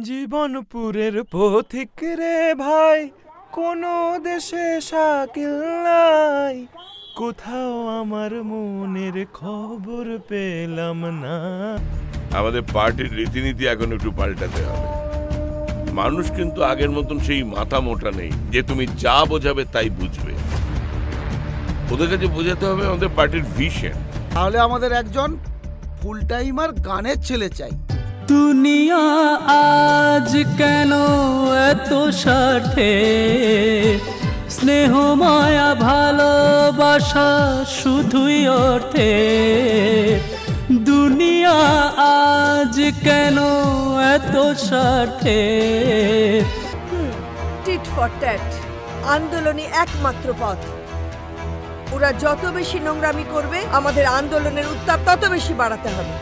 জীবনপুরের পথিক রে ভাই, কোনো দেশে শাকিল নাই, কোথাও আমার মনের খবর পেলাম না। আমাদের পার্টির রীতিনীতি এখন একটু পাল্টাতে হবে। মানুষ কিন্তু আগের মতন সেই মাথা মোটা নেই যে তুমি যা বোঝাবে তাই বুঝবে। ওদের কাছে বোঝাতে হবে আমাদের পার্টির ভিশন। তাহলে আমাদের একজন ফুল টাইমার গানের ছেলে চাই। দুনিয়া আজ কেন এত স্বার্থে, স্নেহ মায়া ভালোবাসা শুধুই অর্থে। দুনিয়া আজ কেন এত স্বার্থে। টিট ফর ট্যাট আন্দোলনই একমাত্র পথ। ওরা যত বেশি নোংরামি করবে, আমাদের আন্দোলনের উত্তাপ তত বেশি বাড়াতে হবে।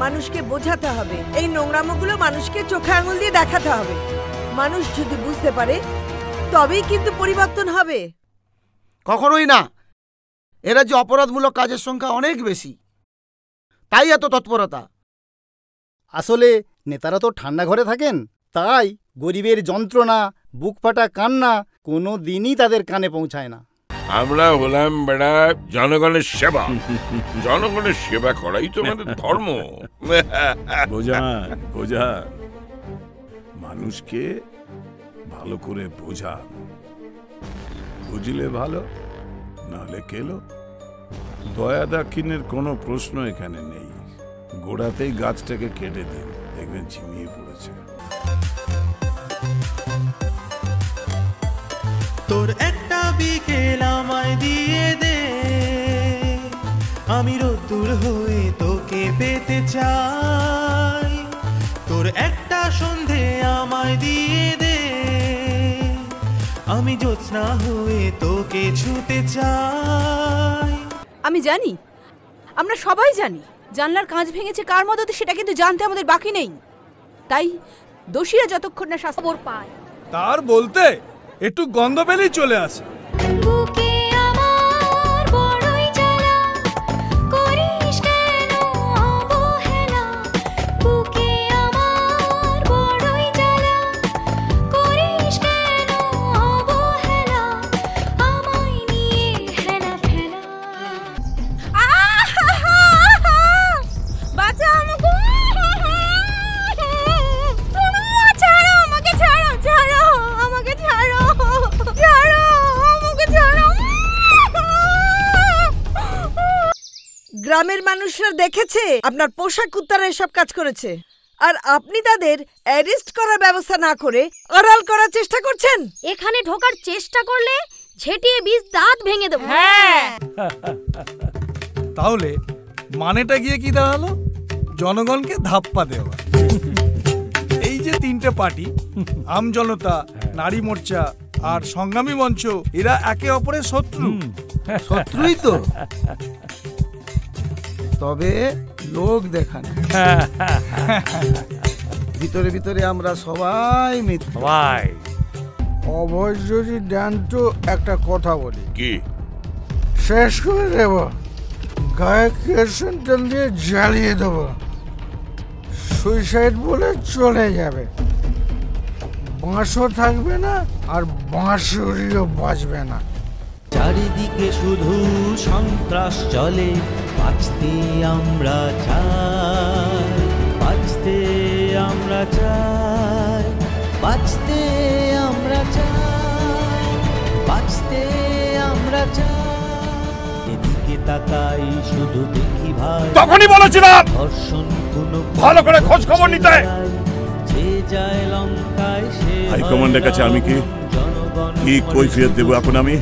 মানুষকে বোঝাতে হবে, এই নোংরামোগুলো মানুষকে চোখে আঙুল দিয়ে দেখাতে হবে। মানুষ যদি বুঝতে পারে তবেই কিন্তু পরিবর্তন হবে। কখনোই না। এরা যে অপরাধমূলক কাজের সংখ্যা অনেক বেশি, তাই এত তৎপরতা। আসলে নেতারা তো ঠান্ডা ঘরে থাকেন, তাই গরিবের যন্ত্রণা, বুক ফাটা কান্না কোনো দিনই তাদের কানে পৌঁছায় না। আমরা হলাম বেড়া জনগণের সেবা। জনগণের সেবা করাই তো আমাদের ধর্ম। বোঝান, মানুষকে ভালো করে বোঝান। বুঝলে ভালো, নাহলে কেলো। দয়া দাক্ষিণের কোনো প্রশ্ন এখানে নেই। গোড়াতেই গাছটাকে কেটে দিন, দেখবেন ঝিমিয়ে পড়েছে। তোর একটা বিকেল আমায় দিয়ে দে, আমি রোদ্দুর হয়ে তোকে পেতে চাই। তোর একটা সন্ধে আমায় দিয়ে দে, আমি জ্যোৎস্না হয়ে তোকে ছুতে চাই। আমি জানি, আমরা সবাই জানি জানলার কাঁচ ভেঙেছে কার মদতে, সেটা কিন্তু জানতে আমাদের বাকি নেই। তাই দোষীরা যতক্ষণ না শাস্তি পায়। তার বলতে একটু গন্ধ পেলেই চলে আসে। গ্রামের মানুষরা দেখেছে আপনার পোষা কুত্তারা এসব কাজ করেছে, আর আপনি তাদের অ্যারেস্ট করার ব্যবস্থা না করে আড়াল করার চেষ্টা করছেন। এখানে ঢোকার চেষ্টা করলে ঝেঁটিয়ে 20 দাঁত ভেঙে দেব। তাহলে মানেটা গিয়ে কি দাঁড়ালো? জনগণকে ধাপ্পা দেওয়া। এই যে তিনটে পার্টি, আম জনতা, নারী মোর্চা আর সংগ্রামী মঞ্চ, এরা একে অপরের শত্রু। শত্রুই তো, তবে লোক দেখানো। ভিতরে ভিতরে আমরা সবাই মিত্র। অবশ্যই ডান্টু একটা কথা বলি, কি শেষ করে দেব, গায়ে কেরোসিন তেল দিয়ে জ্বালিয়ে দেব, সুইসাইড বলে চলে যাবে। বাঁশও থাকবে না আর বাঁশুরিও বাজবে না। চারিদিকে শুধু সন্ত্রাস চলে, বাঁচতে আমরা চাই, বাঁচতে আমরা চাই, বাঁচতে আমরা চাই, বাঁচতে আমরা চাই। এদিকে তাকাই শুধু দেখি ভাই, তখনই বলেছিলাম ধর্ষণ কোনো ভালো করে খোঁজ খবর নিতে। যে যায় লঙ্কায় সে হাইকমান্ডের কাছে আমি কি কৈফিয়ত দেবো এখন? আমি